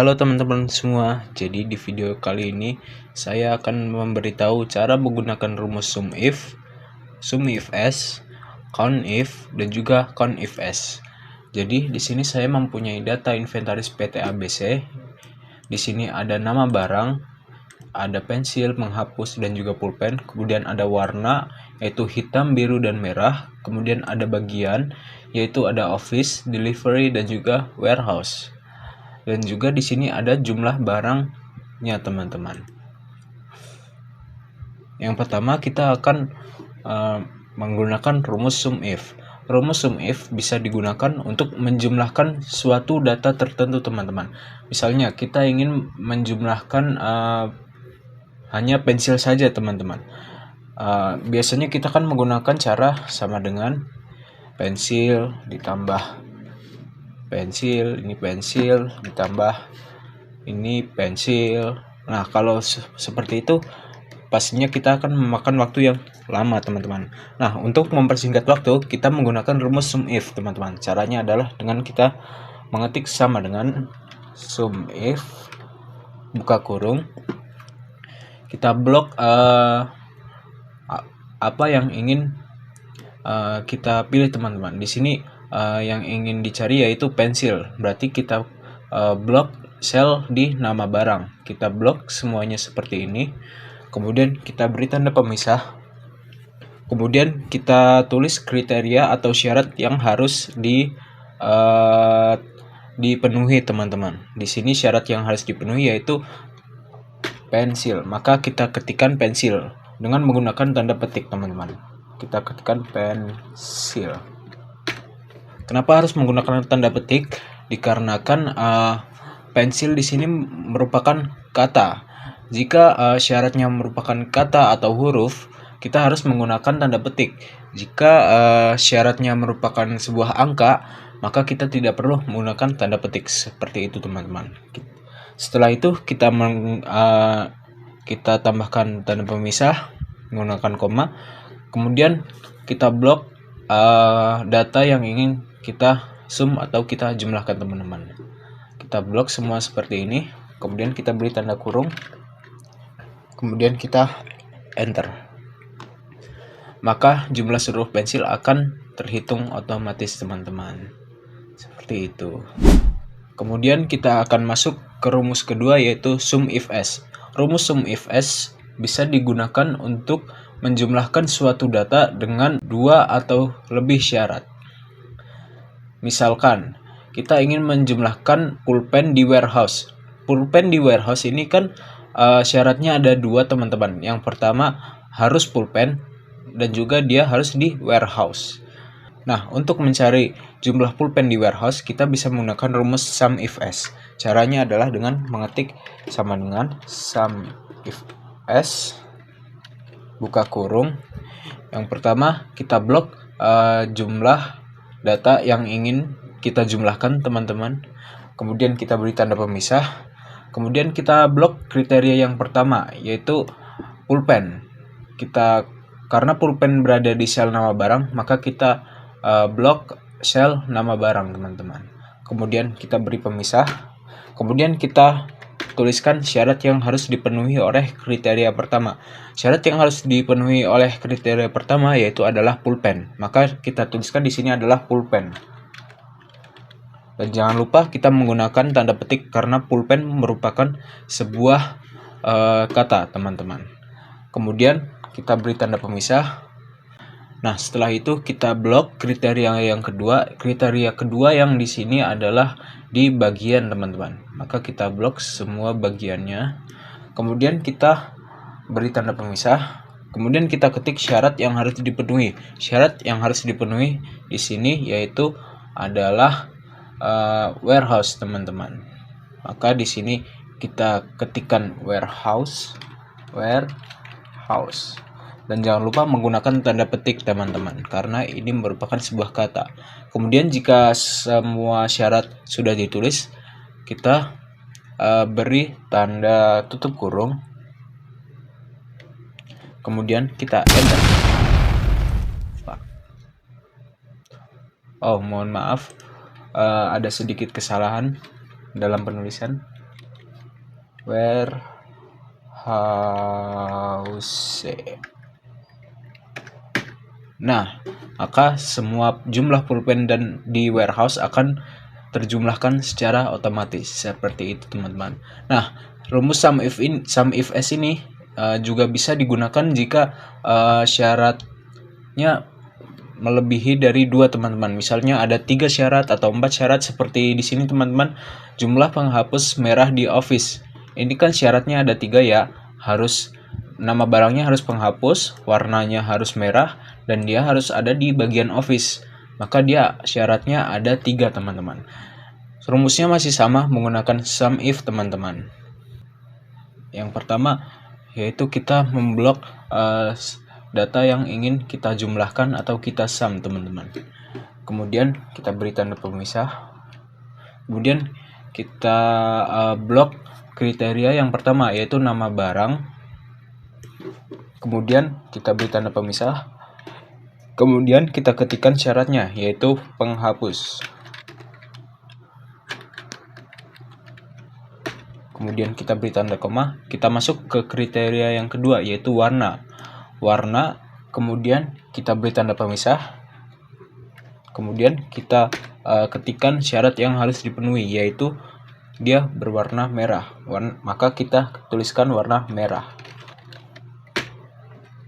Halo teman-teman semua, jadi di video kali ini saya akan memberitahu cara menggunakan rumus sum if s, count if, dan juga count if s. Jadi di sini saya mempunyai data inventaris PT ABC. Di sini ada nama barang, ada pensil, menghapus, dan juga pulpen. Kemudian ada warna, yaitu hitam, biru, dan merah. Kemudian ada bagian, yaitu ada office, delivery, dan juga warehouse. Dan juga di sini ada jumlah barangnya, teman-teman. Yang pertama kita akan menggunakan rumus sum if. Rumus sum if bisa digunakan untuk menjumlahkan suatu data tertentu, teman-teman. Misalnya kita ingin menjumlahkan hanya pensil saja, teman-teman. Biasanya kita kan menggunakan cara sama dengan pensil ditambah pensil, ini pensil ditambah ini pensil. Nah, kalau seperti itu pastinya kita akan memakan waktu yang lama, teman-teman. Nah, untuk mempersingkat waktu, kita menggunakan rumus sum if, teman-teman. Caranya adalah dengan kita mengetik sama dengan sum if buka kurung, kita blok apa yang ingin kita pilih, teman-teman. Di sini yang ingin dicari yaitu pensil, berarti kita blok sel di nama barang. Kita blok semuanya seperti ini. Kemudian kita beri tanda pemisah. Kemudian kita tulis kriteria atau syarat yang harus dipenuhi, teman-teman. Di sini syarat yang harus dipenuhi yaitu pensil. Maka kita ketikkan pensil dengan menggunakan tanda petik, teman-teman. Kita ketikkan pensil. Kenapa harus menggunakan tanda petik? Dikarenakan pensil di sini merupakan kata. Jika syaratnya merupakan kata atau huruf, kita harus menggunakan tanda petik. Jika syaratnya merupakan sebuah angka, maka kita tidak perlu menggunakan tanda petik. Seperti itu, teman-teman. Setelah itu kita tambahkan tanda pemisah menggunakan koma. Kemudian kita blok data yang ingin kita sum atau kita jumlahkan, teman-teman. Kita blok semua seperti ini. Kemudian kita beri tanda kurung. Kemudian kita enter. Maka jumlah seluruh pensil akan terhitung otomatis, teman-teman. Seperti itu. Kemudian kita akan masuk ke rumus kedua yaitu sum if s. Rumus sum if s bisa digunakan untuk menjumlahkan suatu data dengan dua atau lebih syarat. Misalkan kita ingin menjumlahkan pulpen di warehouse. Pulpen di warehouse ini kan syaratnya ada dua, teman-teman. Yang pertama harus pulpen dan juga dia harus di warehouse. Nah, untuk mencari jumlah pulpen di warehouse, kita bisa menggunakan rumus sum if s. Caranya adalah dengan mengetik sama dengan sum if s buka kurung. Yang pertama kita blok jumlah data yang ingin kita jumlahkan, teman-teman. Kemudian kita beri tanda pemisah. Kemudian kita blok kriteria yang pertama yaitu pulpen. Karena pulpen berada di sel nama barang, maka kita blok sel nama barang, teman-teman. Kemudian kita beri pemisah. Kemudian kita tuliskan syarat yang harus dipenuhi oleh kriteria pertama. Syarat yang harus dipenuhi oleh kriteria pertama yaitu adalah pulpen. Maka kita tuliskan di sini adalah pulpen. Dan jangan lupa kita menggunakan tanda petik karena pulpen merupakan sebuah kata, teman-teman. Kemudian kita beri tanda pemisah. Nah, setelah itu kita blok kriteria yang kedua. Kriteria kedua yang di sini adalah di bagian, teman-teman. Maka kita blok semua bagiannya. Kemudian kita beri tanda pemisah. Kemudian kita ketik syarat yang harus dipenuhi. Syarat yang harus dipenuhi di sini yaitu adalah warehouse, teman-teman. Maka di sini kita ketikkan warehouse. Dan jangan lupa menggunakan tanda petik, teman-teman, karena ini merupakan sebuah kata. Kemudian jika semua syarat sudah ditulis, kita beri tanda tutup kurung. Kemudian kita enter. Oh, mohon maaf, ada sedikit kesalahan dalam penulisan. warehouse. Nah, maka semua jumlah pulpen dan di warehouse akan terjumlahkan secara otomatis seperti itu teman-teman. Nah, rumus sum if s ini juga bisa digunakan jika syaratnya melebihi dari 2 teman-teman. Misalnya ada 3 syarat atau 4 syarat seperti di sini teman-teman. Jumlah penghapus merah di office. Ini kan syaratnya ada 3 ya. Harus nama barangnya harus penghapus, warnanya harus merah, dan dia harus ada di bagian office. Maka dia syaratnya ada 3 teman-teman. Rumusnya masih sama menggunakan sum if teman-teman. Yang pertama yaitu kita memblok data yang ingin kita jumlahkan atau kita sum teman-teman. Kemudian kita beri tanda pemisah. Kemudian kita blok kriteria yang pertama yaitu nama barang. Kemudian kita beri tanda pemisah. Kemudian kita ketikkan syaratnya yaitu penghapus. Kemudian kita beri tanda koma. Kita masuk ke kriteria yang kedua yaitu warna. Kemudian kita beri tanda pemisah. Kemudian kita ketikkan syarat yang harus dipenuhi yaitu dia berwarna merah. Maka kita tuliskan warna merah.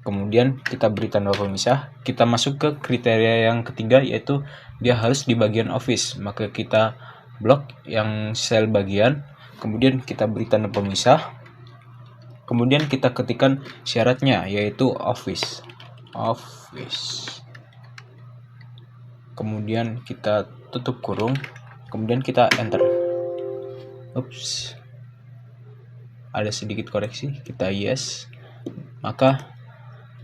Kemudian kita beri tanda pemisah. Kita masuk ke kriteria yang ketiga yaitu dia harus di bagian office. Maka kita blok yang sel bagian. Kemudian kita beri tanda pemisah. Kemudian kita ketikkan syaratnya yaitu office. Kemudian kita tutup kurung. Kemudian kita enter. Ada sedikit koreksi. Kita yes. Maka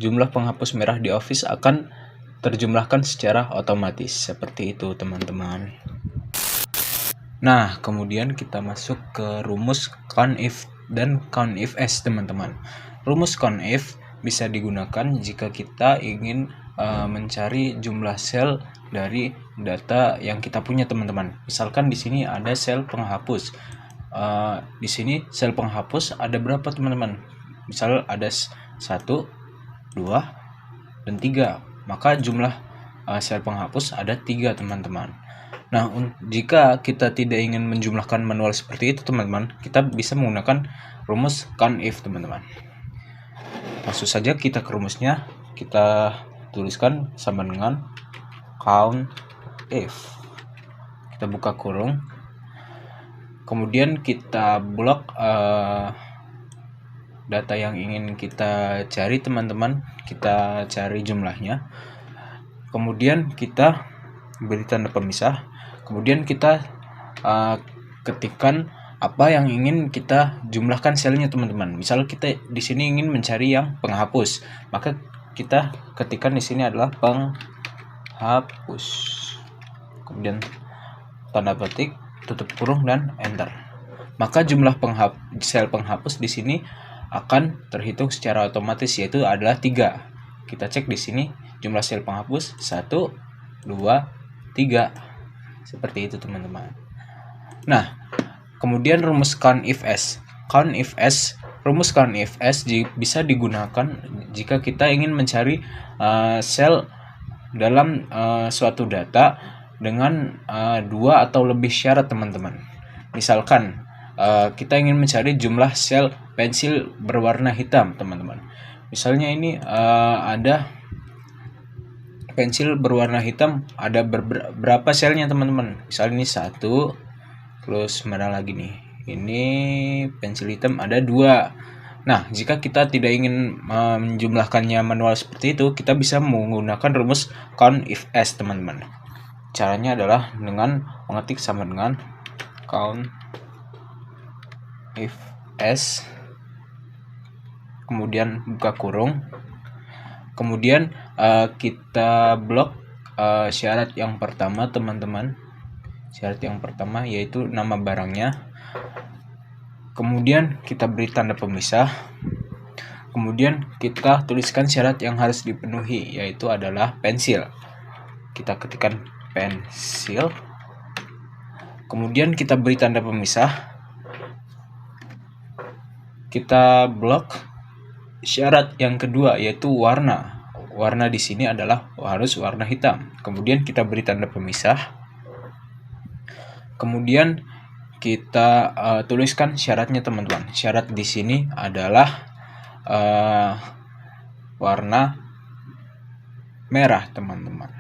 jumlah penghapus merah di office akan terjumlahkan secara otomatis. Seperti itu teman-teman. Nah, kemudian kita masuk ke rumus COUNTIF dan COUNTIF-S teman-teman. Rumus COUNTIF bisa digunakan jika kita ingin mencari jumlah sel dari data yang kita punya teman-teman. Misalkan di sini ada sel penghapus. Di sini sel penghapus ada berapa teman-teman? Misal ada 1, 2, dan 3. Maka jumlah sel penghapus ada 3 teman-teman. Nah, jika kita tidak ingin menjumlahkan manual seperti itu teman-teman, kita bisa menggunakan rumus COUNTIF teman-teman. Langsung saja kita ke rumusnya. Kita tuliskan sama dengan COUNTIF. Kita buka kurung. Kemudian kita blok data yang ingin kita cari teman-teman. Kita cari jumlahnya. Kemudian kita beri tanda pemisah. Kemudian kita ketikkan apa yang ingin kita jumlahkan selnya teman-teman. Misal kita di sini ingin mencari yang penghapus, maka kita ketikkan di sini adalah penghapus. Kemudian tanda petik, tutup kurung dan enter. Maka jumlah sel penghapus di sini akan terhitung secara otomatis yaitu adalah 3. Kita cek di sini jumlah sel penghapus 1, 2, 3. Seperti itu teman-teman. Nah, kemudian rumus COUNTIF-S. Rumus COUNTIF-S bisa digunakan jika kita ingin mencari sel dalam suatu data dengan 2 atau lebih syarat teman-teman. Misalkan kita ingin mencari jumlah sel pensil berwarna hitam teman-teman. Misalnya ini ada pensil berwarna hitam, ada berapa selnya teman-teman? Misalnya ini 1, terus mana lagi nih? Ini pensil hitam ada 2. Nah, jika kita tidak ingin menjumlahkannya manual seperti itu, kita bisa menggunakan rumus COUNTIF-S teman-teman. Caranya adalah dengan mengetik sama dengan COUNTIF-S, kemudian buka kurung. Kemudian kita blok syarat yang pertama teman-teman. Syarat yang pertama yaitu nama barangnya. Kemudian kita beri tanda pemisah. Kemudian kita tuliskan syarat yang harus dipenuhi yaitu adalah pensil. Kita ketikkan pensil. Kemudian kita beri tanda pemisah. kita blok syarat yang kedua, yaitu warna. Warna di sini adalah harus warna hitam. Kemudian kita beri tanda pemisah. Kemudian kita tuliskan syaratnya, teman-teman. Syarat di sini adalah warna merah, teman-teman.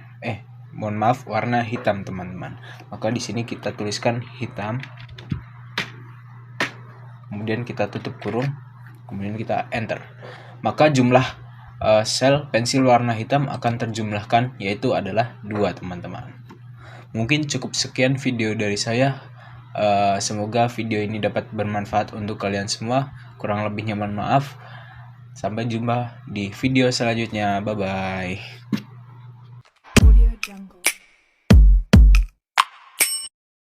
Mohon maaf, warna hitam, teman-teman. Maka di sini kita tuliskan hitam. Kemudian kita tutup kurung. Kemudian kita enter. Maka jumlah sel pensil warna hitam akan terjumlahkan, yaitu adalah 2, teman-teman. Mungkin cukup sekian video dari saya. Semoga video ini dapat bermanfaat untuk kalian semua. Kurang lebihnya mohon maaf. Sampai jumpa di video selanjutnya. Bye-bye.